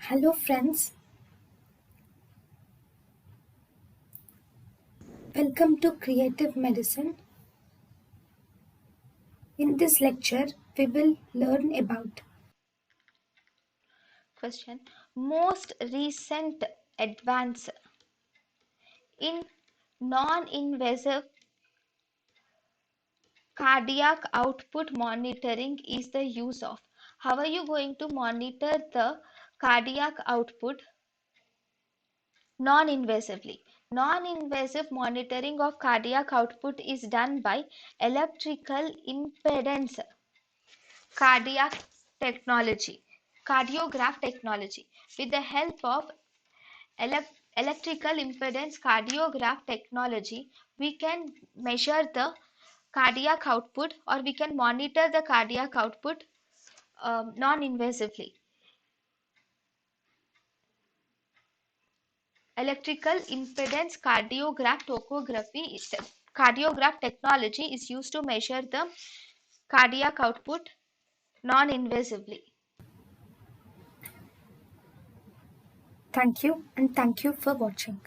Hello friends, welcome to Creative Medicine. In this lecture, we will learn about Question. Most recent advance in non-invasive cardiac output monitoring is the use of. How are you going to monitor the cardiac output non-invasively? Non-invasive monitoring of cardiac output is done by electrical impedance cardiac technology, cardiograph technology. With the help of electrical impedance cardiograph technology, we can measure the cardiac output or we can monitor the cardiac output non-invasively. Electrical impedance cardiograph technology is used to measure the cardiac output non-invasively. thank you and thank you for watching.